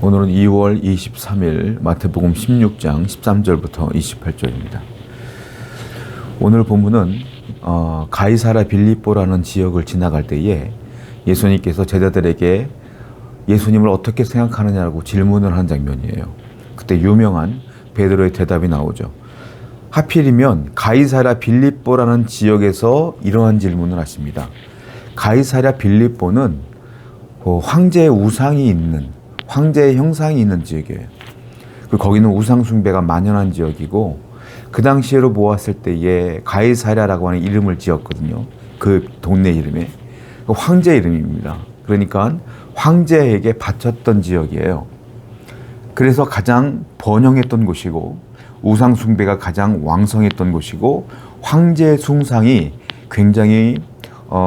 오늘은 2월 23일 마태복음 16장 13절부터 28절입니다. 오늘 본문은 가이사랴 빌립보라는 지역을 지나갈 때에 예수님께서 제자들에게 예수님을 어떻게 생각하느냐고 질문을 한 장면이에요. 그때 유명한 베드로의 대답이 나오죠. 하필이면 가이사랴 빌립보라는 지역에서 이러한 질문을 하십니다. 가이사랴 빌립보는 황제의 우상이 있는, 황제의 형상이 있는 지역이에요. 거기는 우상 숭배가 만연한 지역이고, 그 당시로 보았을 때에 가이사랴라고 하는 이름을 지었거든요. 그 동네 이름에. 황제 이름입니다. 그러니까 황제에게 바쳤던 지역이에요. 그래서 가장 번영했던 곳이고, 우상 숭배가 가장 왕성했던 곳이고, 황제 숭상이 굉장히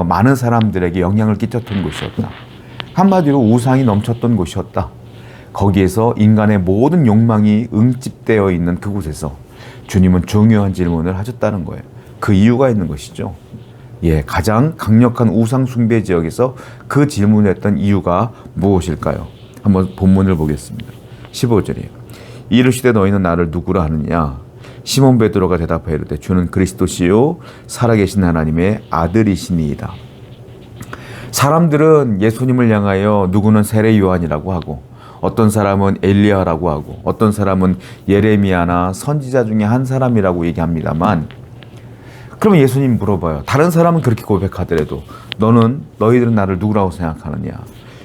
많은 사람들에게 영향을 끼쳤던 곳이었다. 한마디로 우상이 넘쳤던 곳이었다. 거기에서 인간의 모든 욕망이 응집되어 있는 그곳에서 주님은 중요한 질문을 하셨다는 거예요. 그 이유가 있는 것이죠. 가장 강력한 우상 숭배 지역에서 그 질문을 했던 이유가 무엇일까요? 한번 본문을 보겠습니다. 15절이에요. 이르시되 너희는 나를 누구라 하느냐? 시몬 베드로가 대답하여 이르되 주는 그리스도시요 살아계신 하나님의 아들이시니이다. 사람들은 예수님을 향하여 누구는 세례 요한이라고 하고, 어떤 사람은 엘리야라고 하고, 어떤 사람은 예레미야나 선지자 중에 한 사람이라고 얘기합니다만, 그러면 예수님 물어봐요. 다른 사람은 그렇게 고백하더라도 너희들은 나를 누구라고 생각하느냐?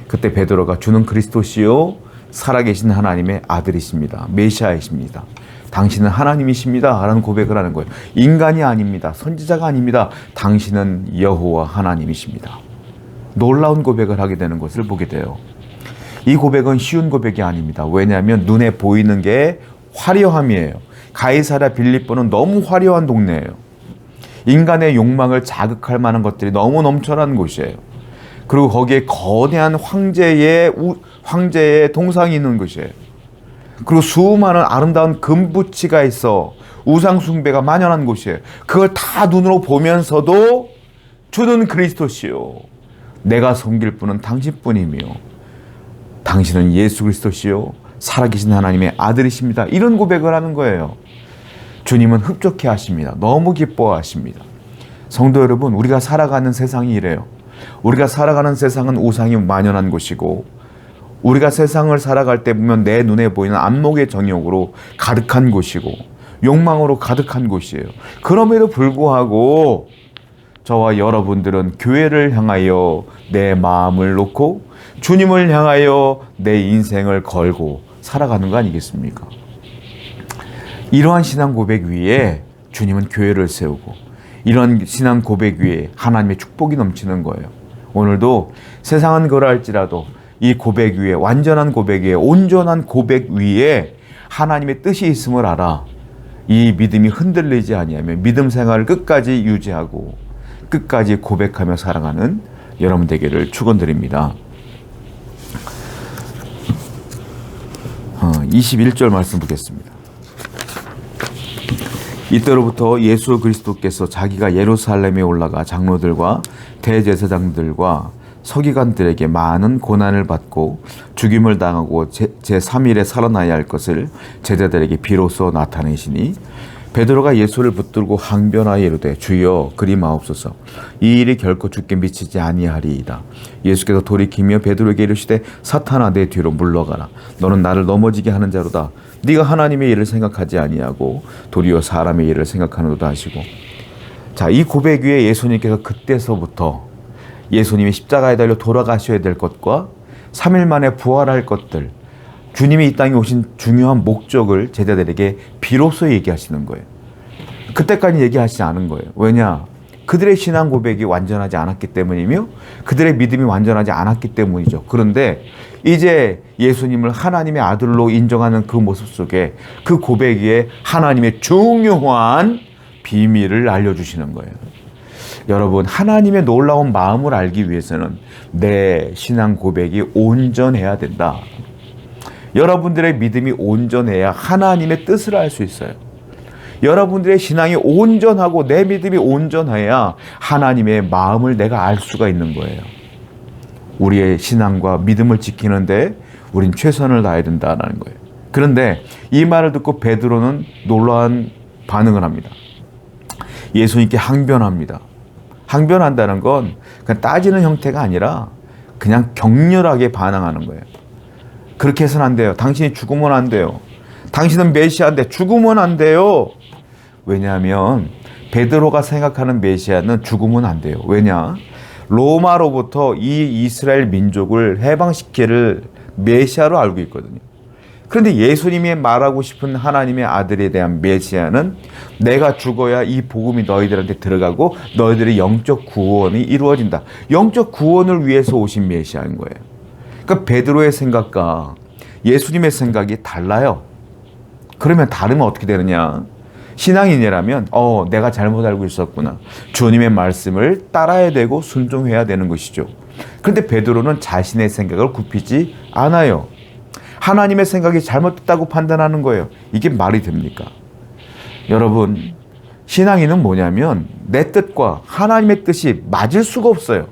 그때 베드로가 주는 그리스도시요 살아계신 하나님의 아들이십니다. 메시아이십니다. 당신은 하나님이십니다. 라는 고백을 하는 거예요. 인간이 아닙니다. 선지자가 아닙니다. 당신은 여호와 하나님이십니다. 놀라운 고백을 하게 되는 것을 보게 돼요. 이 고백은 쉬운 고백이 아닙니다. 왜냐하면 눈에 보이는 게 화려함이에요. 가이사랴 빌립보는 너무 화려한 동네예요. 인간의 욕망을 자극할 만한 것들이 너무 넘쳐나는 곳이에요. 그리고 거기에 거대한 황제의 동상이 있는 곳이에요. 그리고 수많은 아름다운 금부치가 있어 우상 숭배가 만연한 곳이에요. 그걸 다 눈으로 보면서도 주는 그리스도시요 내가 섬길 분은 당신뿐이며 당신은 예수 그리스도시요 살아계신 하나님의 아들이십니다. 이런 고백을 하는 거예요. 주님은 흡족해 하십니다. 너무 기뻐하십니다. 성도 여러분, 우리가 살아가는 세상이 이래요. 우리가 살아가는 세상은 우상이 만연한 곳이고, 우리가 세상을 살아갈 때 보면 내 눈에 보이는 안목의 정욕으로 가득한 곳이고, 욕망으로 가득한 곳이에요. 그럼에도 불구하고 저와 여러분들은 교회를 향하여 내 마음을 놓고 주님을 향하여 내 인생을 걸고 살아가는 거 아니겠습니까? 이러한 신앙 고백 위에 주님은 교회를 세우고, 이런 신앙 고백 위에 하나님의 축복이 넘치는 거예요. 오늘도 세상은 그러할지라도 이 고백 위에, 완전한 고백 위에, 온전한 고백 위에 하나님의 뜻이 있음을 알아. 이 믿음이 흔들리지 아니하며 믿음 생활을 끝까지 유지하고 끝까지 고백하며 살아가는 여러분 되기를 축원드립니다. 21절 말씀 보겠습니다. 이때로부터 예수 그리스도께서 자기가 예루살렘에 올라가 장로들과 대제사장들과 서기관들에게 많은 고난을 받고 죽임을 당하고 제3일에 살아나야 할 것을 제자들에게 비로소 나타내시니, 베드로가 예수를 붙들고 항변하여 이르되 주여 그리 마옵소서, 이 일이 결코 주께 미치지 아니하리이다. 예수께서 돌이키며 베드로에게 이르시되 사탄아 내 뒤로 물러가라. 너는 나를 넘어지게 하는 자로다. 네가 하나님의 일을 생각하지 아니하고 도리어 사람의 일을 생각하는도다 하시고. 자, 이 고백 위에 예수님께서 그때서부터 예수님이 십자가에 달려 돌아가셔야 될 것과 3일 만에 부활할 것들, 주님이 이 땅에 오신 중요한 목적을 제자들에게 비로소 얘기하시는 거예요. 그때까지 얘기하시지 않은 거예요. 왜냐? 그들의 신앙 고백이 완전하지 않았기 때문이며 그들의 믿음이 완전하지 않았기 때문이죠. 그런데 이제 예수님을 하나님의 아들로 인정하는 그 모습 속에 그 고백 위에 하나님의 중요한 비밀을 알려주시는 거예요. 여러분, 하나님의 놀라운 마음을 알기 위해서는 내 신앙 고백이 온전해야 된다. 여러분들의 믿음이 온전해야 하나님의 뜻을 알 수 있어요. 여러분들의 신앙이 온전하고 내 믿음이 온전해야 하나님의 마음을 내가 알 수가 있는 거예요. 우리의 신앙과 믿음을 지키는데 우린 최선을 다해야 된다라는 거예요. 그런데 이 말을 듣고 베드로는 놀라운 반응을 합니다. 예수님께 항변합니다. 항변한다는 건 그냥 따지는 형태가 아니라 그냥 격렬하게 반항하는 거예요. 그렇게 해서는 안 돼요. 당신이 죽으면 안 돼요. 당신은 메시아인데 죽으면 안 돼요. 왜냐하면 베드로가 생각하는 메시아는 죽으면 안 돼요. 왜냐? 로마로부터 이 이스라엘 민족을 해방시키를 메시아로 알고 있거든요. 그런데 예수님이 말하고 싶은 하나님의 아들에 대한 메시아는 내가 죽어야 이 복음이 너희들한테 들어가고 너희들의 영적 구원이 이루어진다. 영적 구원을 위해서 오신 메시아인 거예요. 그러니까 베드로의 생각과 예수님의 생각이 달라요. 그러면 다르면 어떻게 되느냐? 신앙인이라면 내가 잘못 알고 있었구나. 주님의 말씀을 따라야 되고 순종해야 되는 것이죠. 그런데 베드로는 자신의 생각을 굽히지 않아요. 하나님의 생각이 잘못됐다고 판단하는 거예요. 이게 말이 됩니까? 여러분, 신앙인은 뭐냐면 내 뜻과 하나님의 뜻이 맞을 수가 없어요.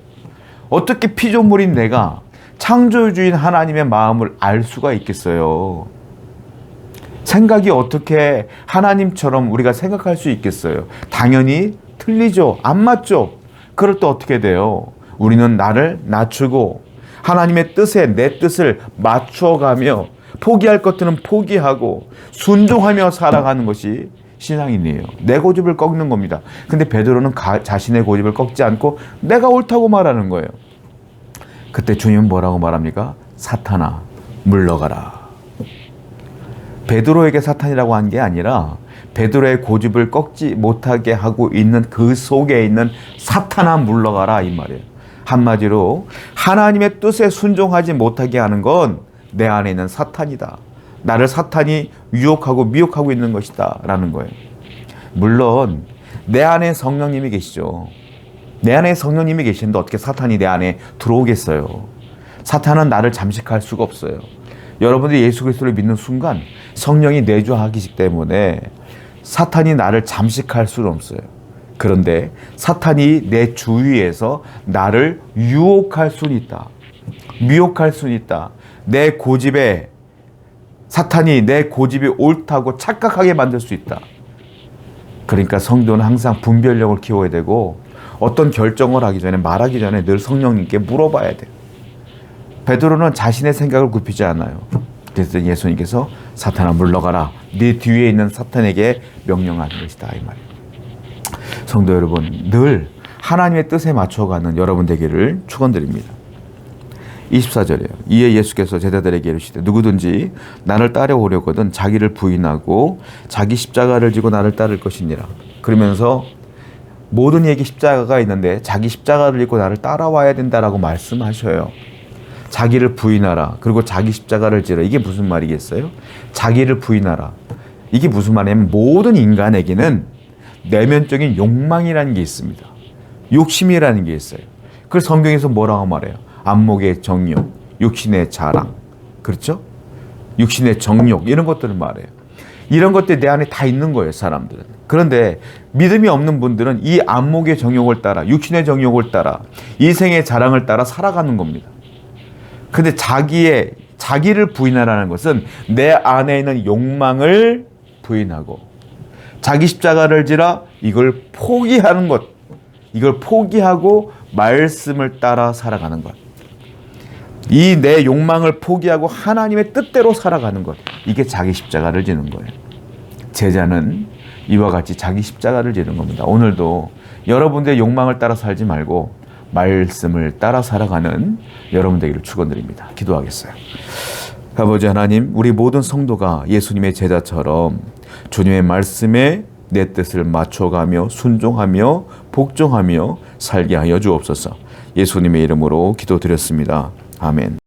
어떻게 피조물인 내가 창조주인 하나님의 마음을 알 수가 있겠어요? 생각이 어떻게 하나님처럼 우리가 생각할 수 있겠어요? 당연히 틀리죠. 안 맞죠. 그럴 때 어떻게 돼요? 우리는 나를 낮추고 하나님의 뜻에 내 뜻을 맞춰가며 포기할 것들은 포기하고 순종하며 살아가는 것이 신앙인이에요. 내 고집을 꺾는 겁니다. 근데 베드로는 자신의 고집을 꺾지 않고 내가 옳다고 말하는 거예요. 그때 주님은 뭐라고 말합니까? 사탄아, 물러가라. 베드로에게 사탄이라고 한 게 아니라 베드로의 고집을 꺾지 못하게 하고 있는 그 속에 있는 사탄아, 물러가라 이 말이에요. 한마디로 하나님의 뜻에 순종하지 못하게 하는 건 내 안에 있는 사탄이다. 나를 사탄이 유혹하고 미혹하고 있는 것이다 라는 거예요. 물론 내 안에 성령님이 계시죠. 내 안에 성령님이 계시는데 어떻게 사탄이 내 안에 들어오겠어요? 사탄은 나를 잠식할 수가 없어요. 여러분들이 예수 그리스도를 믿는 순간 성령이 내주하기 때문에 사탄이 나를 잠식할 수는 없어요. 그런데 사탄이 내 주위에서 나를 유혹할 수는 있다. 미혹할 수는 있다. 내 고집에 사탄이 내 고집이 옳다고 착각하게 만들 수 있다. 그러니까 성도는 항상 분별력을 키워야 되고 어떤 결정을 하기 전에 말하기 전에 늘 성령님께 물어봐야 돼요. 베드로는 자신의 생각을 굽히지 않아요. 그래서 예수님께서 사탄아 물러가라. 네 뒤에 있는 사탄에게 명령하는 것이다 이 말이에요. 성도 여러분, 늘 하나님의 뜻에 맞춰가는 여러분 되기를 축원드립니다. 24절이에요. 이에 예수께서 제자들에게 이르시되 누구든지 나를 따라오려거든 자기를 부인하고 자기 십자가를 지고 나를 따를 것이니라. 그러면서 모든 이에게 십자가가 있는데 자기 십자가를 지고 나를 따라와야 된다라고 말씀하셔요. 자기를 부인하라. 그리고 자기 십자가를 지라. 이게 무슨 말이겠어요? 자기를 부인하라. 이게 무슨 말이냐면 모든 인간에게는 내면적인 욕망이라는 게 있습니다. 욕심이라는 게 있어요. 그래서 성경에서 뭐라고 말해요? 안목의 정욕, 육신의 자랑, 그렇죠? 육신의 정욕 이런 것들을 말해요. 이런 것들이 내 안에 다 있는 거예요, 사람들은. 그런데 믿음이 없는 분들은 이 안목의 정욕을 따라, 육신의 정욕을 따라, 이생의 자랑을 따라 살아가는 겁니다. 근데 자기를 부인하라는 것은 내 안에 있는 욕망을 부인하고 자기 십자가를 지라 이걸 포기하는 것, 이걸 포기하고 말씀을 따라 살아가는 것. 이 내 욕망을 포기하고 하나님의 뜻대로 살아가는 것. 이게 자기 십자가를 지는 거예요. 제자는 이와 같이 자기 십자가를 지는 겁니다. 오늘도 여러분들의 욕망을 따라 살지 말고 말씀을 따라 살아가는 여러분 되기를 축원드립니다. 기도하겠어요. 아버지 하나님, 우리 모든 성도가 예수님의 제자처럼 주님의 말씀에 내 뜻을 맞춰가며 순종하며 복종하며 살게 하여 주옵소서. 예수님의 이름으로 기도드렸습니다. 아멘.